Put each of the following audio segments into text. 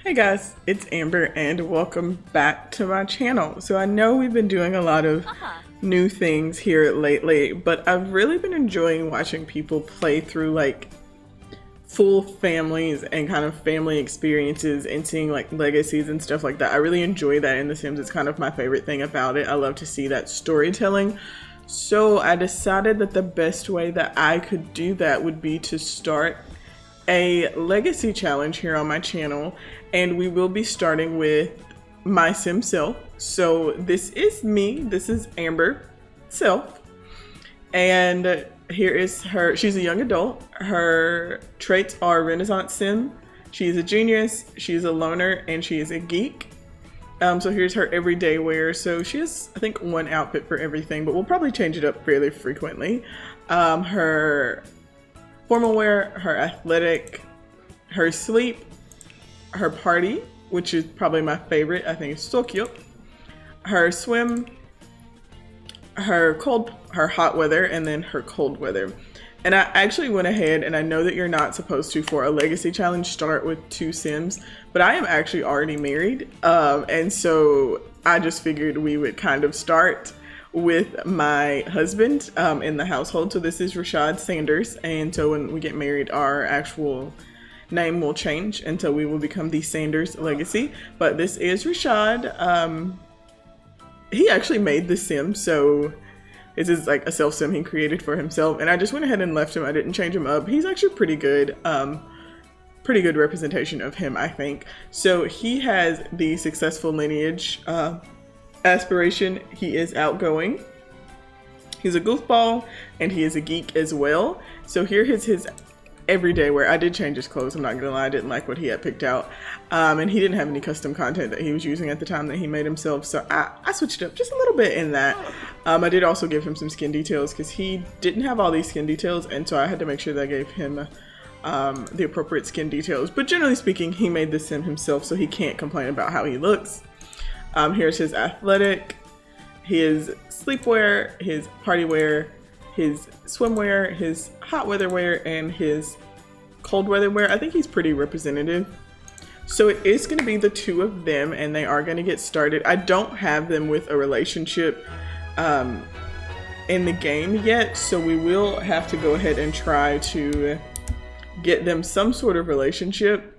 Hey guys, it's Amber and welcome back to my channel. So I know we've been doing a lot of new things here lately, but I've really been enjoying watching people play through like full families and kind of family experiences and seeing like legacies and stuff like that. I really enjoy that in The Sims. It's kind of my favorite thing about it. I love to see that storytelling. So I decided that the best way that I could do that would be to start a legacy challenge here on my channel, and we will be starting with my sim self. So this is me, this is Amber self, and here is her. She's a young adult. Her traits are Renaissance sim, she's a genius, she's a loner, and she is a geek. So here's her everyday wear. So she has, I think, one outfit for everything, but we'll probably change it up fairly frequently. Her formal wear, her athletic, her sleep, her party, which is probably my favorite. I think it's so cute. Her swim, her hot weather, and then her cold weather. And I actually went ahead, and I know that you're not supposed to, for a legacy challenge, start with 2 Sims, but I am actually already married. And so I just figured we would kind of start with my husband in the household. So this is Rashad Sanders, and so when we get married, our actual name will change, and so we will become the Sanders legacy. But this is Rashad. He actually made the sim, so this is like a self sim he created for himself, and I just went ahead and left him. I didn't change him up. He's actually pretty good representation of him, I think. So he has the successful lineage aspiration. He is outgoing, he's a goofball, and he is a geek as well. So here is his everyday wear. I did change his clothes, I'm not gonna lie. I didn't like what he had picked out, and he didn't have any custom content that he was using at the time that he made himself, so I switched it up just a little bit in that. I did also give him some skin details because he didn't have all these skin details, and so I had to make sure that I gave him the appropriate skin details. But generally speaking, he made the sim himself, so he can't complain about how he looks. Here's his athletic, his sleepwear, his party wear, his swimwear, his hot weather wear, and his cold weather wear. I think he's pretty representative. So it is going to be the 2 of them, and they are going to get started. I don't have them with a relationship in the game yet, so we will have to go ahead and try to get them some sort of relationship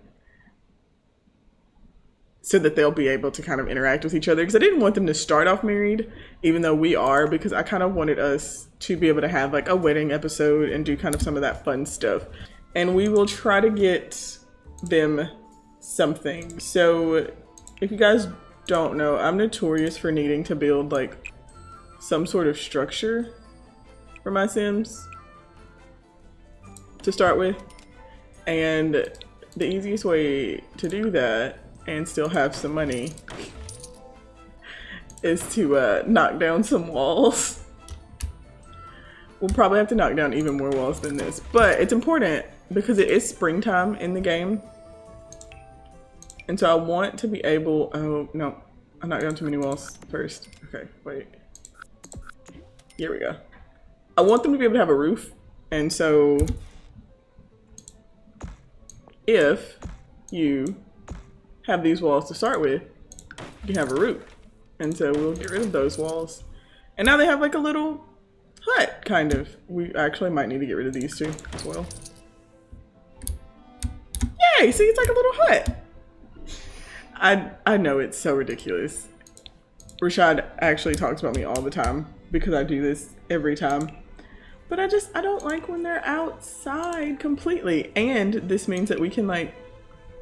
so that they'll be able to kind of interact with each other, because I didn't want them to start off married, even though we are, because I kind of wanted us to be able to have like a wedding episode and do kind of some of that fun stuff. And we will try to get them something. So if you guys don't know, I'm notorious for needing to build like some sort of structure for my Sims to start with. And the easiest way to do that and still have some money is to knock down some walls. We'll probably have to knock down even more walls than this, but it's important because it is springtime in the game. And so I want to be able, oh no, I knocked down too many walls first. Okay, wait. Here we go. I want them to be able to have a roof. And so if you have these walls to start with, you can have a roof. And so we'll get rid of those walls. And now they have like a little hut, kind of. We actually might need to get rid of these 2 as well. Yay, see, it's like a little hut. I know, it's so ridiculous. Rashad actually talks about me all the time because I do this every time. But I don't like when they're outside completely. And this means that we can like,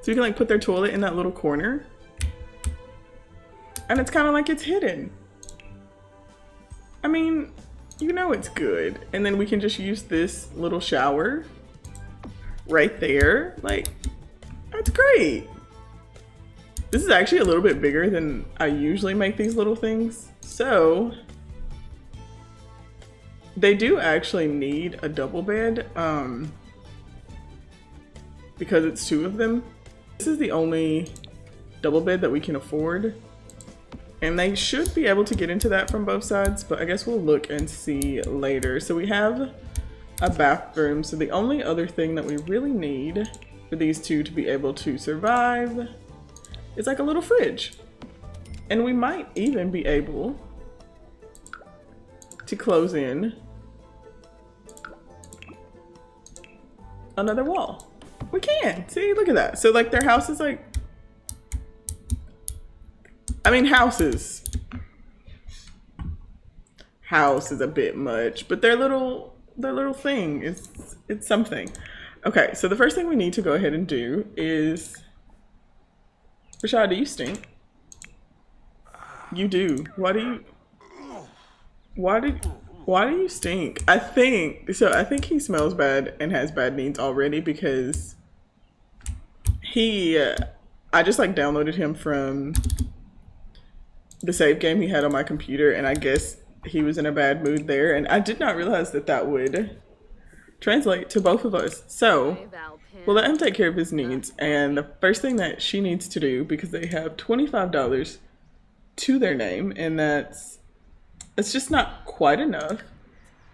so we can like put their toilet in that little corner. And it's kind of like it's hidden. I mean, you know it's good. And then we can just use this little shower right there. Like, that's great. This is actually a little bit bigger than I usually make these little things. So they do actually need a double bed because it's 2 of them. This is the only double bed that we can afford, and they should be able to get into that from both sides, but I guess we'll look and see later. So we have a bathroom. So the only other thing that we really need for these 2 to be able to survive It's like a little fridge. And we might even be able to close in another wall. We can. See, look at that. So like their house is like, I mean, house is a bit much, but their little thing is, it's something. Okay, so the first thing we need to go ahead and do is, Rashad, do you stink? You do. Why do you stink? I think he smells bad and has bad needs already because I just like downloaded him from the save game he had on my computer, and I guess he was in a bad mood there, and I did not realize that would translate to both of us. So we'll let him take care of his needs, and the first thing that she needs to do, because they have $25 to their name, and it's just not quite enough,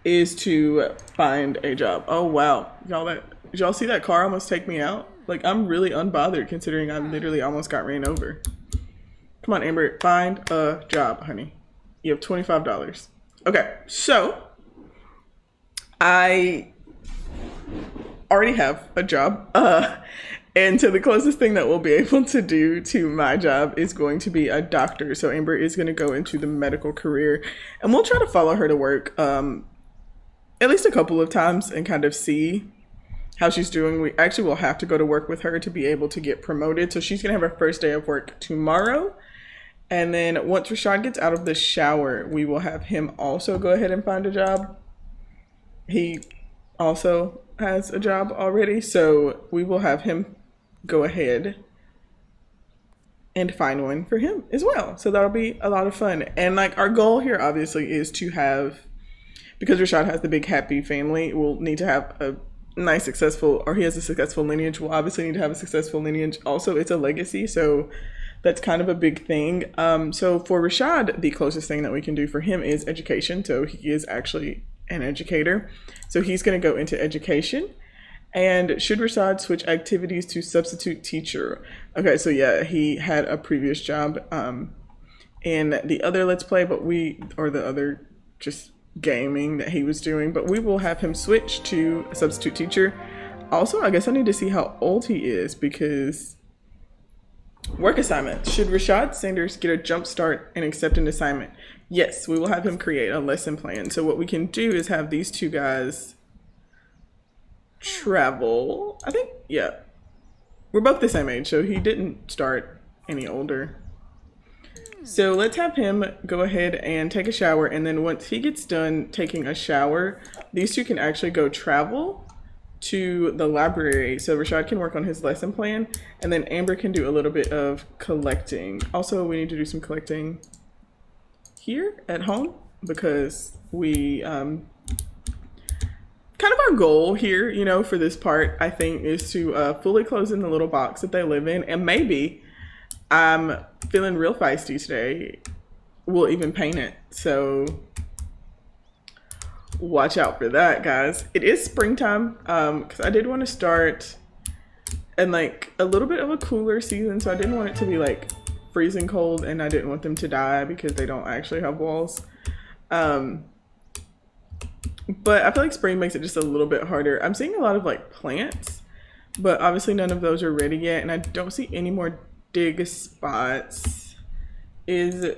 is to find a job. Oh wow, did y'all see that car almost take me out? Like, I'm really unbothered considering I literally almost got ran over. Come on, Amber, find a job, honey. You have $25. Okay, so I already have a job. And so the closest thing that we'll be able to do to my job is going to be a doctor. So Amber is going to go into the medical career, and we'll try to follow her to work at least a couple of times and kind of see how she's doing. We actually will have to go to work with her to be able to get promoted. So she's going to have her first day of work tomorrow. And then once Rashad gets out of the shower, we will have him also go ahead and find a job. He also has a job already, so we will have him go ahead and find one for him as well. So that'll be a lot of fun. And like our goal here obviously is to have, because Rashad has the big happy family, we'll need to have a nice successful, or he has a successful lineage. We'll obviously need to have a successful lineage. Also, it's a legacy, so that's kind of a big thing. So for Rashad, the closest thing that we can do for him is education. So he is actually an educator. So he's going to go into education. And should Rashad switch activities to substitute teacher? Okay, so yeah, he had a previous job in the other Let's Play, or the other just gaming that he was doing, but we will have him switch to a substitute teacher. Also, I guess I need to see how old he is, because work assignment. Should Rashad Sanders get a jump start and accept an assignment? Yes, we will have him create a lesson plan. So what we can do is have these two guys travel. I think, yeah, we're both the same age, so he didn't start any older. So let's have him go ahead and take a shower, and then once he gets done taking a shower, these two can actually go travel to the library. So Rashad can work on his lesson plan, and then Amber can do a little bit of collecting. Also, we need to do some collecting here at home, because we kind of our goal here, you know, for this part, I think, is to fully close in the little box that they live in, and maybe I'm feeling real feisty today, we'll even paint it. So watch out for that, guys. It is springtime, because I did want to start in like a little bit of a cooler season, so I didn't want it to be like freezing cold, and I didn't want them to die because they don't actually have walls. But I feel like spring makes it just a little bit harder. I'm seeing a lot of like plants, but obviously none of those are ready yet, and I don't see any more dig spots. Is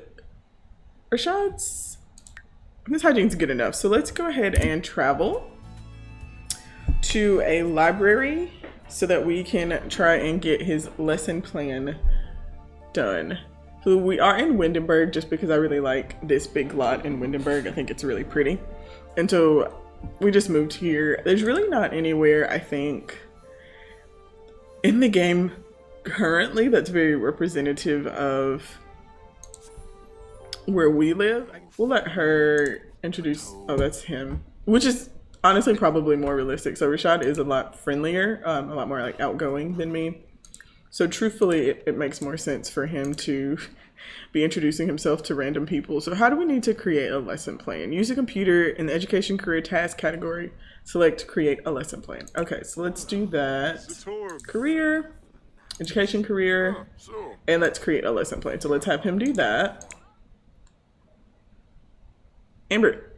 Rashad's, his hygiene's good enough. So let's go ahead and travel to a library so that we can try and get his lesson plan done. So we are in Windenburg just because I really like this big lot in Windenburg. I think it's really pretty. And so we just moved here. There's really not anywhere, I think, in the game currently that's very representative of where we live. We'll let her introduce, oh, that's him, which is honestly probably more realistic. So Rashad is a lot friendlier, a lot more like outgoing than me. So truthfully, it makes more sense for him to be introducing himself to random people. So how do we need to create a lesson plan? Use a computer in the education career task category. Select create a lesson plan. Okay, so let's do that. Career. education, career, and let's create a lesson plan. So let's have him do that. Amber,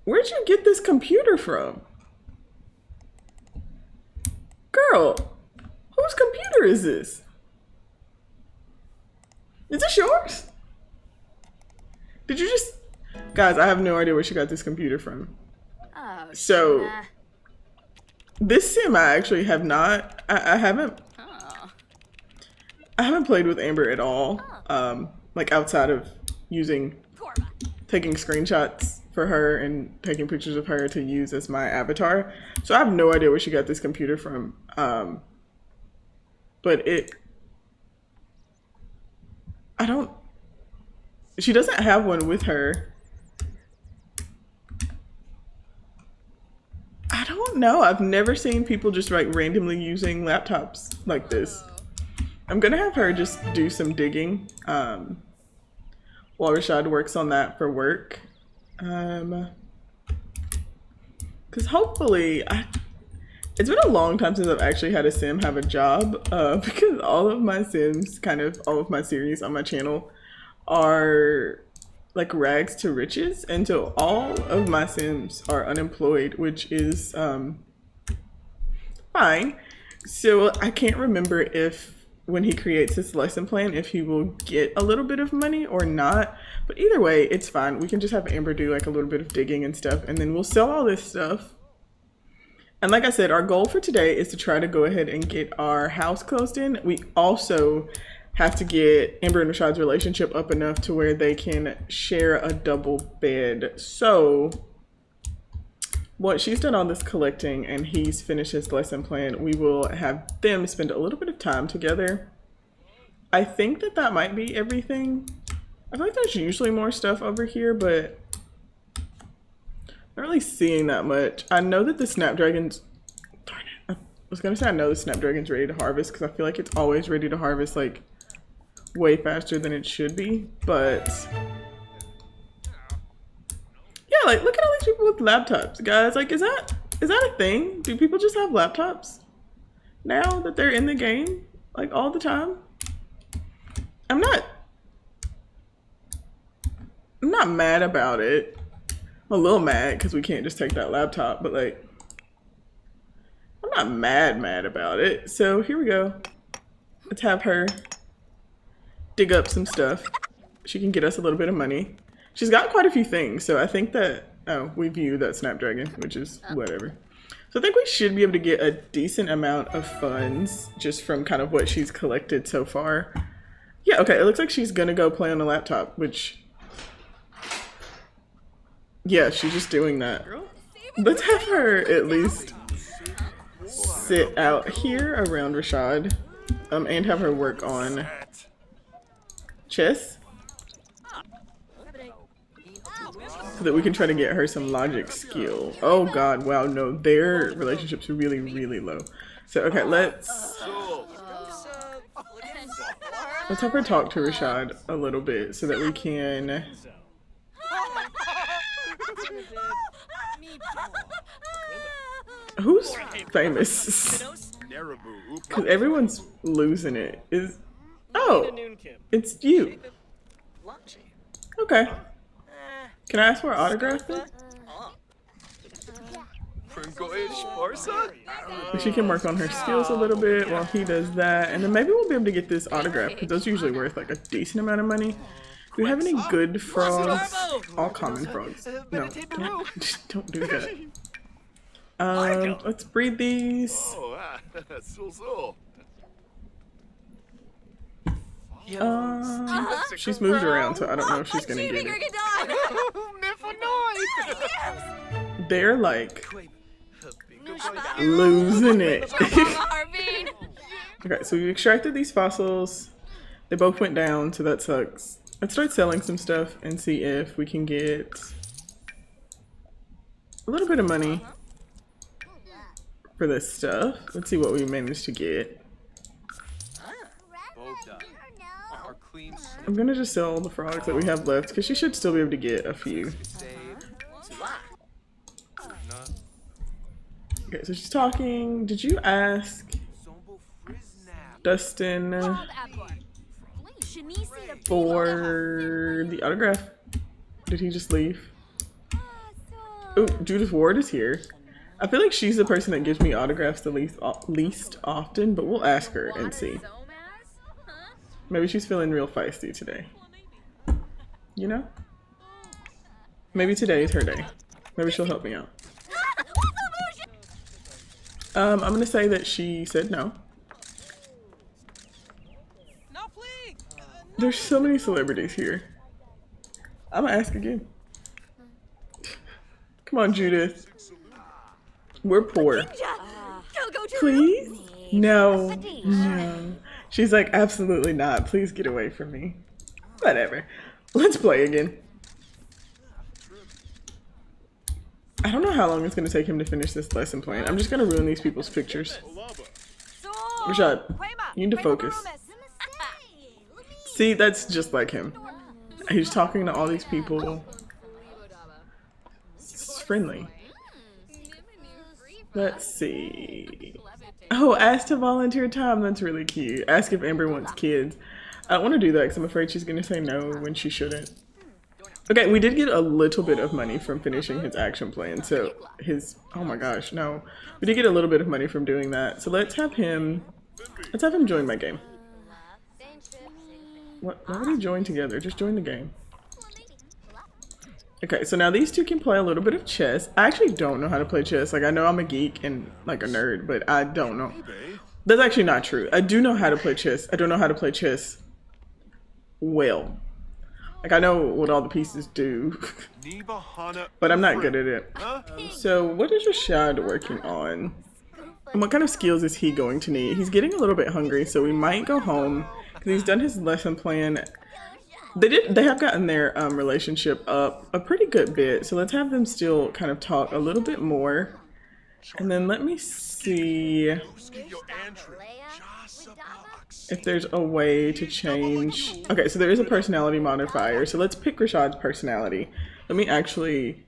where'd you get this computer from? Girl, whose computer is this? Is this yours? Did you just... Guys, I have no idea where she got this computer from. Oh, so, this sim I actually have not... I haven't played with Amber at all. Like outside of taking screenshots for her and taking pictures of her to use as my avatar. So I have no idea where she got this computer from. But she doesn't have one with her. I don't know. I've never seen people just like randomly using laptops like this. I'm gonna have her just do some digging while Rashad works on that for work. Because hopefully, it's been a long time since I've actually had a sim have a job, because all of my sims, all of my series on my channel are like rags to riches, and so all of my sims are unemployed, which is fine. So I can't remember if when he creates this lesson plan, if he will get a little bit of money or not, but either way, it's fine. We can just have Amber do like a little bit of digging and stuff, and then we'll sell all this stuff. And like I said, our goal for today is to try to go ahead and get our house closed in. We also have to get Amber and Rashad's relationship up enough to where they can share a double bed. So once she's done all this collecting and he's finished his lesson plan, we will have them spend a little bit of time together. I think that might be everything. I feel like there's usually more stuff over here, but not really seeing that much. I know that the Snapdragon's... Darn it. I was going to say I know the Snapdragon's ready to harvest because I feel like it's always ready to harvest like way faster than it should be, but yeah, like look at all these people with laptops, guys. Like, is that a thing? Do people just have laptops now that they're in the game like all the time? I'm not mad about it. I'm a little mad because we can't just take that laptop, but like I'm not mad about it. So here we go. Let's have her dig up some stuff. She can get us a little bit of money. She's got quite a few things, so I think that, oh, we view that Snapdragon, which is whatever. So I think we should be able to get a decent amount of funds just from kind of what she's collected so far. Yeah, okay, it looks like she's gonna go play on the laptop, which, yeah, she's just doing that. Let's have her at least sit out here around Rashad, and have her work on chess so that we can try to get her some logic skill. Oh god, wow, no, their relationship's really low. So okay, let's have her talk to Rashad a little bit so that we can who's famous? Because everyone's losing it. Oh, it's you. Okay. Can I ask for an autograph then? She can work on her skills a little bit while he does that, and then maybe we'll be able to get this autograph because those are usually worth like a decent amount of money. Do we have any good frogs? All common frogs. No, don't do that. Let's breed these. She's moved around, so I don't know if she's gonna get it. They're like losing it. Okay, so we extracted these fossils. They both went down, so that sucks. Let's start selling some stuff and see if we can get a little bit of money for this stuff. Let's see what we managed to get. I'm gonna just sell all the frogs that we have left because she should still be able to get a few. Okay, so she's talking. Did you ask? Dustin for the autograph. Did he just leave? Oh, Judith Ward is here. I feel like she's the person that gives me autographs the least often, but we'll ask her and see. Maybe she's feeling real feisty today. You know? Maybe today is her day. Maybe she'll help me out. I'm gonna say that she said no. There's so many celebrities here. I'm gonna ask again. Come on, Judith. We're poor. Please? No. No. She's like, absolutely not. Please get away from me. Whatever. Let's play again. I don't know how long it's going to take him to finish this lesson plan. I'm just going to ruin these people's pictures. Rashad, you need to focus. See, that's just like him. He's talking to all these people. It's friendly. Let's see. Oh, ask to volunteer time. That's really cute. Ask if Amber wants kids. I don't want to do that because I'm afraid she's going to say no when she shouldn't. Okay, we did get a little bit of money from finishing his action plan. So his, oh my gosh, no. We did get a little bit of money from doing that. So let's have him join my game. Why would he join together? Just join the game. Okay, so now these two can play a little bit of chess. I actually don't know how to play chess. Like, I know I'm a geek and like a nerd, but I don't know. That's actually not true. I do know how to play chess. I don't know how to play chess well. Like, I know what all the pieces do, but I'm not good at it. So what is Rashad working on? And what kind of skills is he going to need? He's getting a little bit hungry, so we might go home because he's done his lesson plan. They have gotten their relationship up a pretty good bit, so let's have them still kind of talk a little bit more. And then let me see if there's a way to change. Okay, so there is a personality modifier, so let's pick Rashad's personality. Let me actually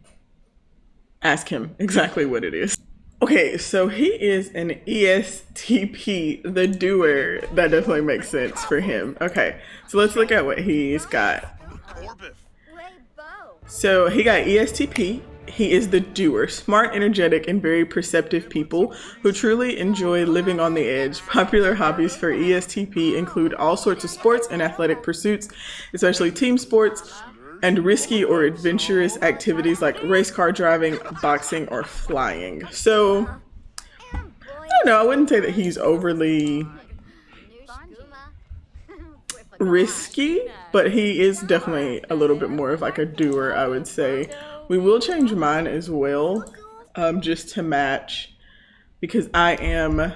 ask him exactly what it is. Okay, so he is an ESTP, the doer. That definitely makes sense for him. Okay, so let's look at what he's got. So he got ESTP. He is the doer, smart, energetic, and very perceptive people who truly enjoy living on the edge. Popular hobbies for ESTP include all sorts of sports and athletic pursuits, especially team sports, and risky or adventurous activities like race car driving, boxing, or flying. So, I don't know, I wouldn't say that he's overly risky, but he is definitely a little bit more of like a doer, I would say. We will change mine as well, just to match, because I am,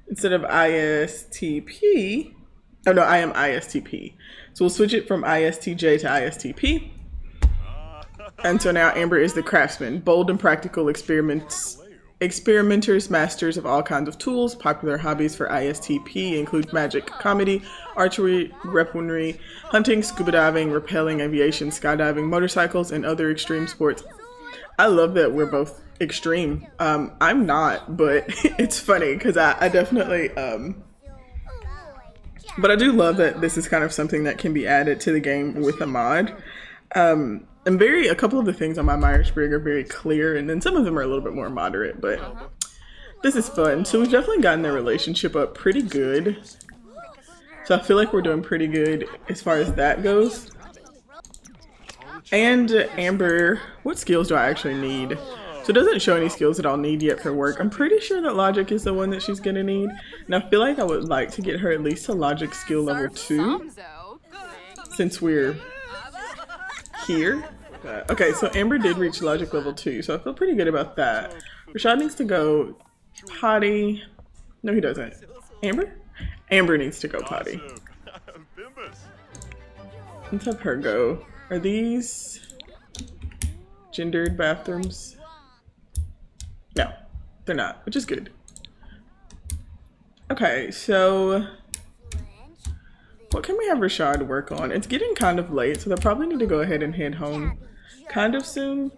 instead of ISTP, oh no, I am ISTP. So we'll switch it from ISTJ to ISTP. And so now Amber is the craftsman, bold and practical experimenters, masters of all kinds of tools. Popular hobbies for ISTP include magic, comedy, archery, weaponry, hunting, scuba diving, rappelling, aviation, skydiving, motorcycles, and other extreme sports. I love that we're both extreme. I'm not, but it's funny because I definitely... But I do love that this is kind of something that can be added to the game with a mod. And a couple of the things on my Myers-Briggs are very clear, and then some of them are a little bit more moderate, but this is fun. So we've definitely gotten their relationship up pretty good. So I feel like we're doing pretty good as far as that goes. And Amber, what skills do I actually need? So it doesn't show any skills that I'll need yet for work. I'm pretty sure that logic is the one that she's gonna need. And I feel like I would like to get her at least to logic skill level 2, since we're here. Okay, so Amber did reach logic level 2, so I feel pretty good about that. Rashad needs to go potty. No, he doesn't. Amber? Amber needs to go potty. Let's have her go. Are these gendered bathrooms? No, they're not, which is good. Okay, so what can we have Rashad work on? It's getting kind of late, so they'll probably need to go ahead and head home kind of soon.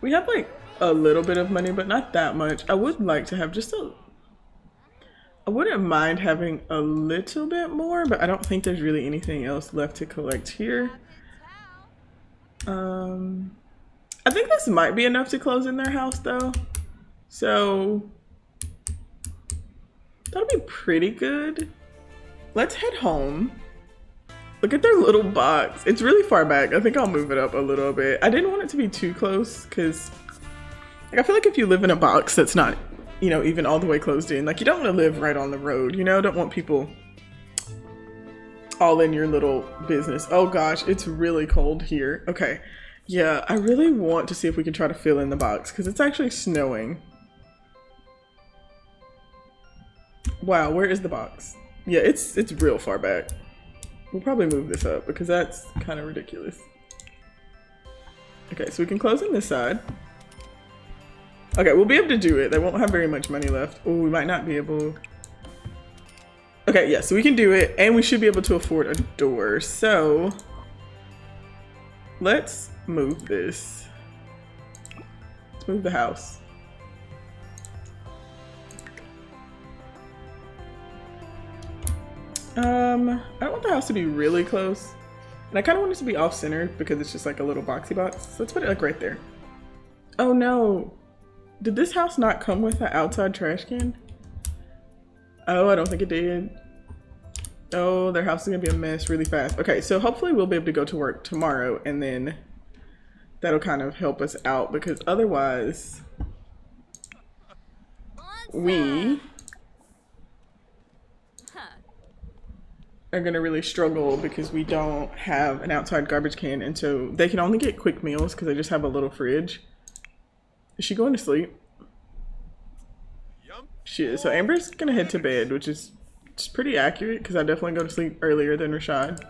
We have like a little bit of money, but not that much. I would like to have just I wouldn't mind having a little bit more, but I don't think there's really anything else left to collect here. I think this might be enough to close in their house though. So that'll be pretty good. Let's head home. Look at their little box. It's really far back. I think I'll move it up a little bit. I didn't want it to be too close because like, I feel like if you live in a box that's not, you know, even all the way closed in, like you don't want to live right on the road, you know, don't want people all in your little business. Oh gosh, it's really cold here. Okay. Yeah, I really want to see if we can try to fill in the box because it's actually snowing. Wow, where is the box? Yeah, it's real far back. We'll probably move this up because that's kind of ridiculous. Okay, so we can close on this side. Okay, we'll be able to do it. They won't have very much money left. Oh, we might not be able. Okay, yeah, so we can do it and we should be able to afford a door. So let's move this. Let's move the house. I don't want the house to be really close. And I kind of want it to be off-center because it's just like a little boxy box. So let's put it like right there. Oh no. Did this house not come with an outside trash can? Oh, I don't think it did. Oh, their house is gonna be a mess really fast. Okay, so hopefully we'll be able to go to work tomorrow and then that'll kind of help us out because otherwise we are gonna really struggle because we don't have an outside garbage can and so they can only get quick meals because they just have a little fridge. Is she going to sleep? She is. So Amber's gonna head to bed, which is just pretty accurate because I definitely go to sleep earlier than Rashad.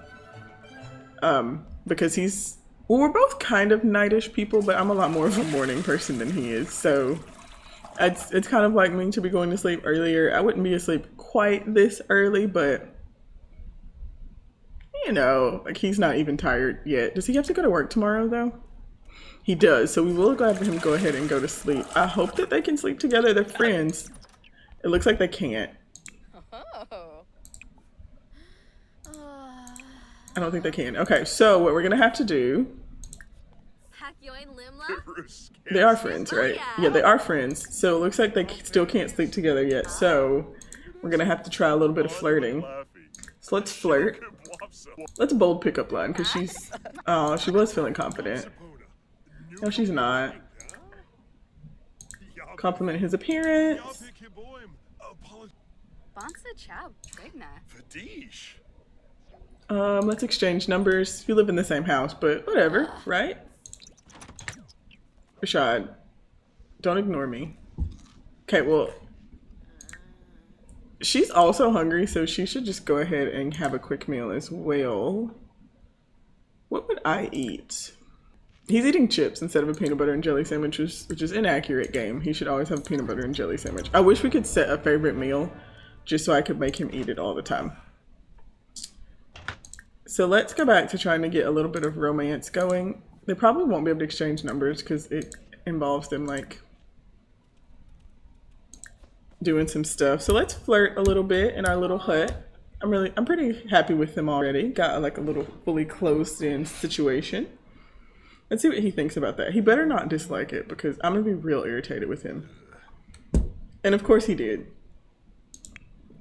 Because he's, well, we're both kind of nightish people, but I'm a lot more of a morning person than he is. So it's kind of like me to be going to sleep earlier. I wouldn't be asleep quite this early, but you know, like he's not even tired yet. Does he have to go to work tomorrow though? He does, so we will go have him go ahead and go to sleep. I hope that they can sleep together. They're friends. It looks like they can't. I don't think they can. Okay, so what we're gonna have to do. They are friends, right? Yeah, they are friends. So it looks like they still can't sleep together yet. So we're gonna have to try a little bit of flirting. So let's flirt. Let's bold pickup line because she's, oh, she was feeling confident. No, she's not. Compliment his appearance. Let's exchange numbers. You live in the same house, but whatever, right? Rashad, don't ignore me. Okay, well, she's also hungry, so she should just go ahead and have a quick meal as well. What would I eat? He's eating chips instead of a peanut butter and jelly sandwich, which is inaccurate game. He should always have a peanut butter and jelly sandwich. I wish we could set a favorite meal just so I could make him eat it all the time. So let's go back to trying to get a little bit of romance going. They probably won't be able to exchange numbers because it involves them like doing some stuff. So let's flirt a little bit in our little hut. I'm pretty happy with them already. Got like a little fully closed in situation. Let's see what he thinks about that. He better not dislike it because I'm gonna be real irritated with him. And of course he did.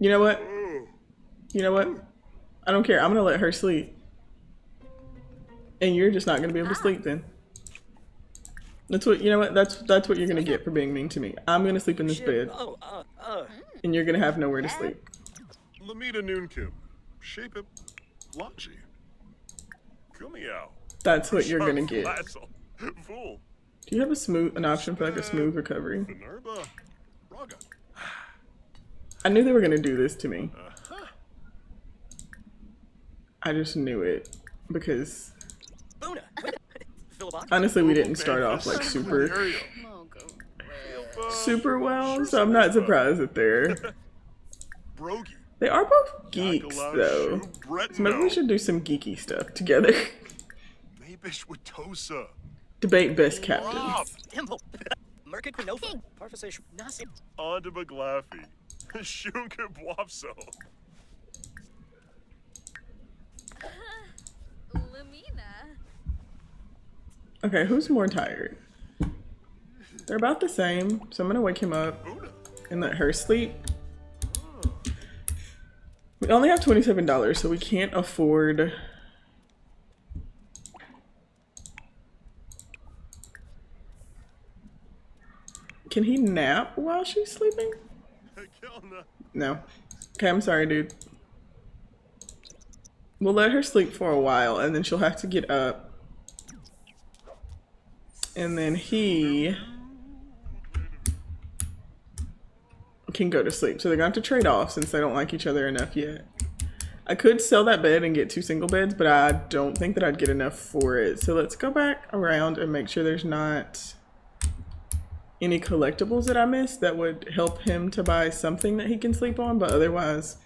You know what? You know what? I don't care. I'm gonna let her sleep. And you're just not gonna be able to sleep then. That's what, you know what? That's what you're gonna get for being mean to me. I'm gonna sleep in this bed. And you're gonna have nowhere to sleep. Lamita Noonkim. Shape it. Lachi. Kumiao. That's what you're gonna get. Do you have an option for like a smooth recovery? I knew they were gonna do this to me. I just knew it because honestly we didn't start off like super well, so I'm not surprised that they are both geeks though. So maybe we should do some geeky stuff together. Debate best captains. Shunke Bwapso. Lamina. Okay, who's more tired? They're about the same, so I'm gonna wake him up and let her sleep. We only have $27, so we can't afford... Can he nap while she's sleeping? No. Okay, I'm sorry, dude. We'll let her sleep for a while, and then she'll have to get up. And then he can go to sleep. So they're gonna have to trade off since they don't like each other enough yet. I could sell that bed and get 2 single beds, but I don't think that I'd get enough for it. So let's go back around and make sure there's not any collectibles that I missed that would help him to buy something that he can sleep on, but otherwise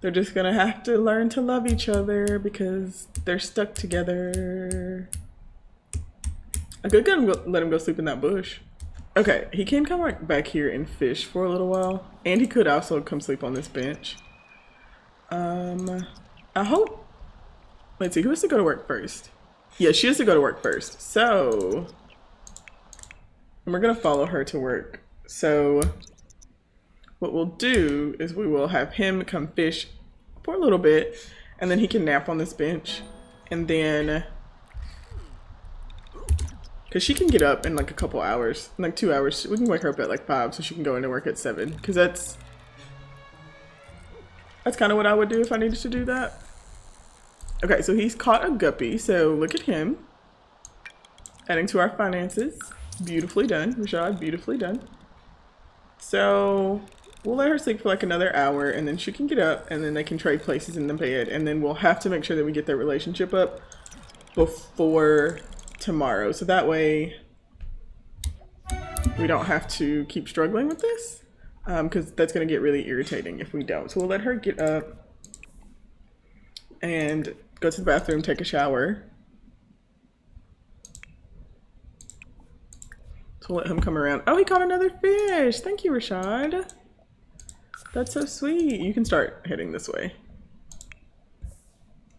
they're just gonna have to learn to love each other because they're stuck together. I could let him go sleep in that bush. Okay, he can come right back here and fish for a little while. And he could also come sleep on this bench. I hope... Let's see, who has to go to work first? Yeah, she has to go to work first. So... And we're gonna follow her to work. So... What we'll do is we will have him come fish for a little bit. And then he can nap on this bench. And then... Because she can get up in like a couple hours, in like 2 hours. We can wake her up at like 5 so she can go into work at 7. Because that's kind of what I would do if I needed to do that. Okay, so he's caught a guppy. So look at him. Adding to our finances. Beautifully done, Rashad, beautifully done. So we'll let her sleep for like another hour and then she can get up and then they can trade places in the bed. And then we'll have to make sure that we get their relationship up before tomorrow, so that way we don't have to keep struggling with this because that's going to get really irritating if we don't. So we'll let her get up and go to the bathroom, take a shower. So we'll let him come around. Oh, he caught another fish. Thank you, Rashad. That's so sweet. You can start heading this way.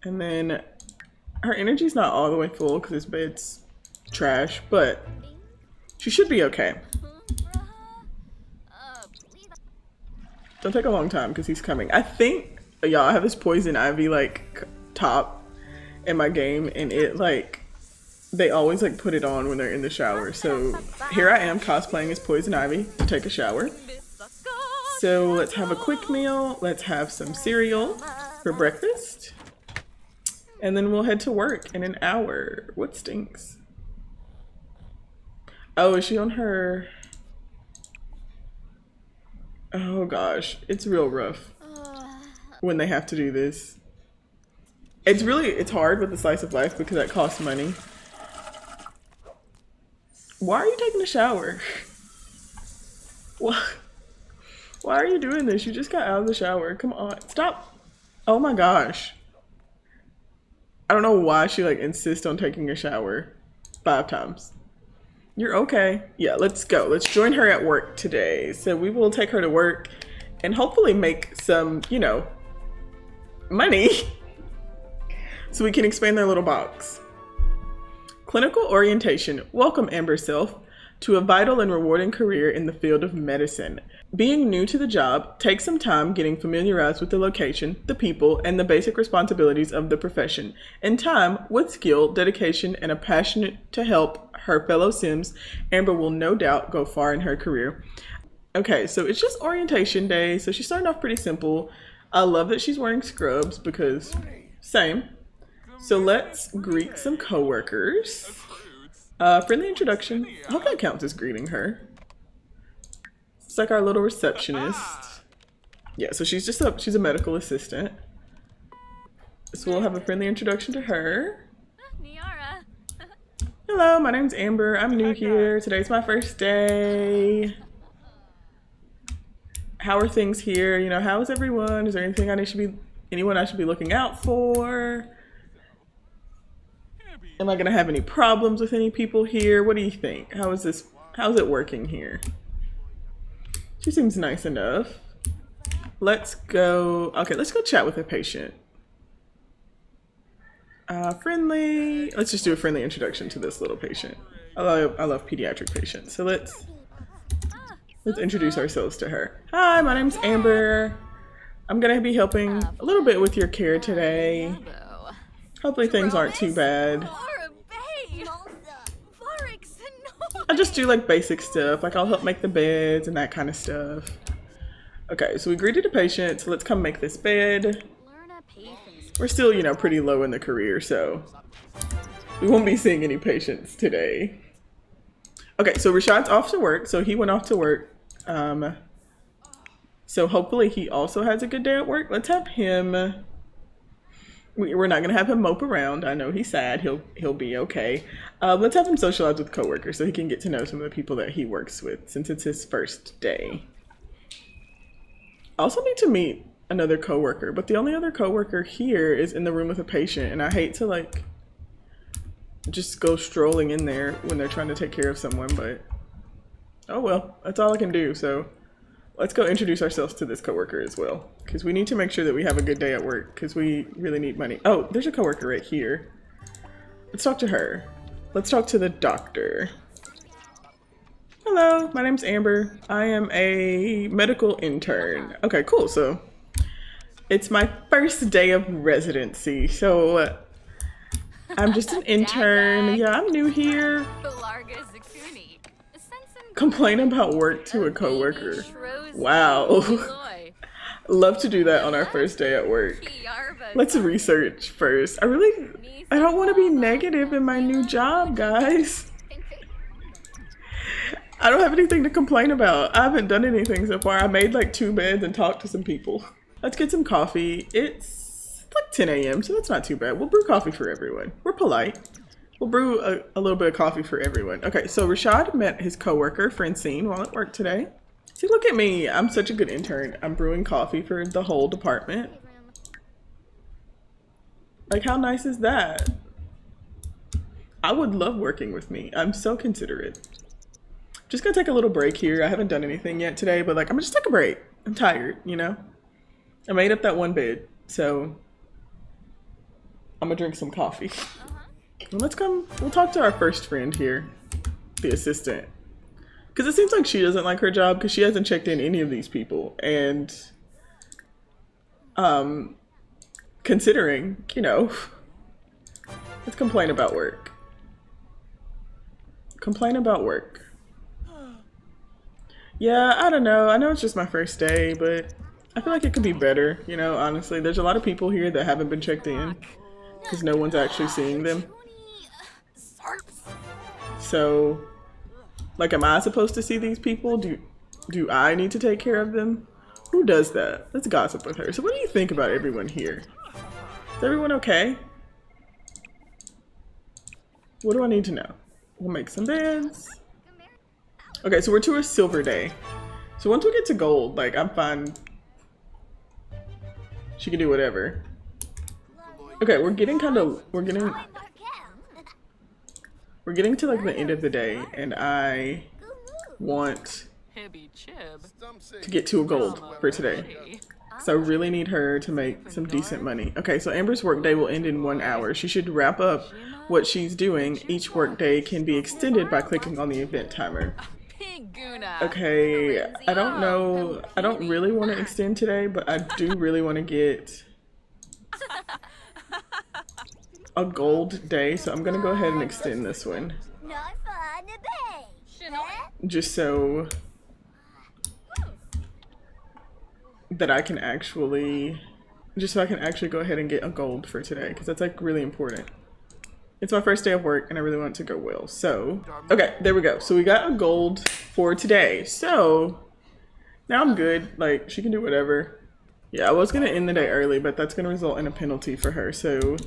And then her energy's not all the way full because this bed's trash, but she should be okay. Don't take a long time because he's coming. I think, y'all, I have this poison ivy like top in my game and it like, they always like put it on when they're in the shower. So here I am cosplaying as poison ivy to take a shower. So let's have a quick meal. Let's have some cereal for breakfast. And then we'll head to work in an hour. What stinks? Oh, is she on her... Oh gosh, it's real rough when they have to do this. It's hard with the slice of life because that costs money. Why are you taking a shower? Why are you doing this? You just got out of the shower. Come on, stop. Oh my gosh. I don't know why she like insists on taking a shower 5 times. You're okay. Yeah, let's go. Let's join her at work today. So we will take her to work and hopefully make some, you know, money so we can expand their little box. Clinical orientation. Welcome, Amber Self, to a vital and rewarding career in the field of medicine. Being new to the job, take some time getting familiarized with the location, the people, and the basic responsibilities of the profession. In time, with skill, dedication, and a passion to help her fellow Sims, Amber will no doubt go far in her career. Okay, so it's just orientation day, so she's starting off pretty simple. I love that she's wearing scrubs because same. So let's greet some coworkers. Friendly introduction. I hope that counts as greeting her. It's like our little receptionist. Yeah, so she's a medical assistant. So we'll have a friendly introduction to her. Hello, my name's Amber. I'm new here. Today's my first day. How are things here? You know, how is everyone? Is there anything anyone I should be looking out for? Am I gonna have any problems with any people here? What do you think? How's it working here? She seems nice enough. Let's go. Okay, let's go chat with a patient. Friendly. Let's just do a friendly introduction to this little patient. I love pediatric patients. So let's introduce ourselves to her. Hi, my name's Amber. I'm gonna be helping a little bit with your care today. Hopefully things aren't too bad. I just do like basic stuff, like I'll help make the beds and that kind of stuff. Okay, so we greeted a patient, so let's come make this bed. We're still, you know, pretty low in the career, so we won't be seeing any patients today. Okay, so Rashad's off to work, so he went off to work. So hopefully he also has a good day at work. Let's have him. We're not gonna have him mope around. I know he's sad. He'll be okay. Let's have him socialize with coworkers so he can get to know some of the people that he works with since it's his first day. I also need to meet another coworker, but the only other coworker here is in the room with a patient, and I hate to like just go strolling in there when they're trying to take care of someone, but oh well, that's all I can do. So let's go introduce ourselves to this coworker as well, because we need to make sure that we have a good day at work, because we really need money. Oh, there's a coworker right here. Let's talk to her. Let's talk to the doctor. Hello, my name's Amber. I am a medical intern. Okay, cool. So it's my first day of residency. So I'm just an intern. Yeah, I'm new here. Complain about work to a coworker. Wow. Love to do that on our first day at work. Let's research first. I don't want to be negative in my new job, guys. I don't have anything to complain about. I haven't done anything so far. I made like 2 beds and talked to some people. Let's get some coffee. It's like 10 a.m. so that's not too bad. We'll brew coffee for everyone. We're polite. We'll brew a little bit of coffee for everyone. Okay, so Rashad met his coworker, Francine, while at work today. See, look at me. I'm such a good intern. I'm brewing coffee for the whole department. Like, how nice is that? I would love working with me. I'm so considerate. Just gonna take a little break here. I haven't done anything yet today, but like, I'm gonna just take a break. I'm tired, you know? I made up that 1 bed, so I'm gonna drink some coffee. Let's we'll talk to our first friend here, the assistant. Because it seems like she doesn't like her job because she hasn't checked in any of these people. And considering, you know, let's complain about work. Complain about work. Yeah, I don't know. I know it's just my first day, but I feel like it could be better, you know, honestly. There's a lot of people here that haven't been checked in because no one's actually seeing them. So, like, am I supposed to see these people? Do I need to take care of them? Who does that? Let's gossip with her. So what do you think about everyone here? Is everyone okay? What do I need to know? We'll make some beds. Okay, so we're to a silver day. So once we get to gold, like, I'm fine. She can do whatever. Okay, we're getting to like the end of the day, and I want to get to a gold for today. So I really need her to make some decent money. Okay, so Amber's workday will end in 1 hour. She should wrap up what she's doing. Each workday can be extended by clicking on the event timer. Okay, I don't know. I don't really want to extend today, but I do really want to get a gold day, so I'm gonna go ahead and extend this one. Just so that I can actually, go ahead and get a gold for today, because that's like really important. It's my first day of work and I really want it to go well. So, okay, there we go. So we got a gold for today. So now I'm good. Like, she can do whatever. Yeah, I was gonna end the day early, but that's gonna result in a penalty for her. So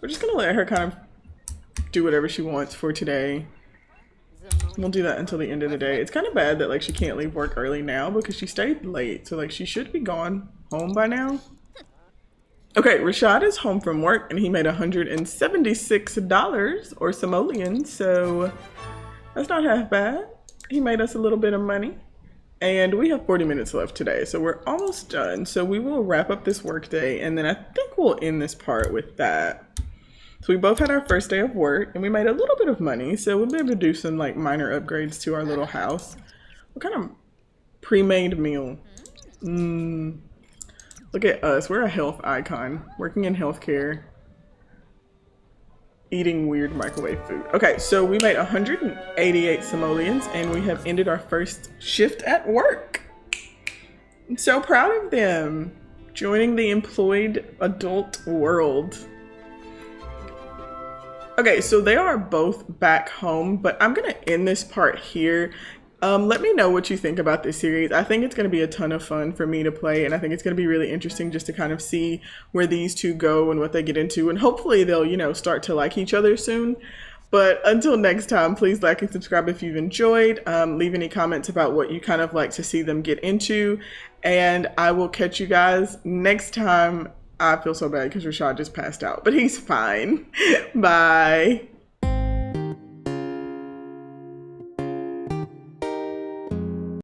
we're just gonna let her kind of do whatever she wants for today. We'll do that until the end of the day. It's kind of bad that like she can't leave work early now because she stayed late. So like she should be gone home by now. Okay, Rashad is home from work and he made $176 or simoleons, so that's not half bad. He made us a little bit of money. And we have 40 minutes left today, so we're almost done. So we will wrap up this work day, and then I think we'll end this part with that. So we both had our first day of work, and we made a little bit of money, so we'll be able to do some like minor upgrades to our little house. What kind of pre-made meal? Look at us, we're a health icon, working in healthcare. Eating weird microwave food. Okay, so we made 188 simoleons and we have ended our first shift at work. I'm so proud of them. Joining the employed adult world. Okay, so they are both back home, but I'm gonna end this part here. Let me know what you think about this series. I think it's going to be a ton of fun for me to play, and I think it's going to be really interesting just to kind of see where these two go and what they get into, and hopefully they'll, you know, start to like each other soon. But until next time, please like and subscribe if you've enjoyed. Leave any comments about what you kind of like to see them get into, and I will catch you guys next time. I feel so bad because Rashad just passed out, but he's fine. Bye.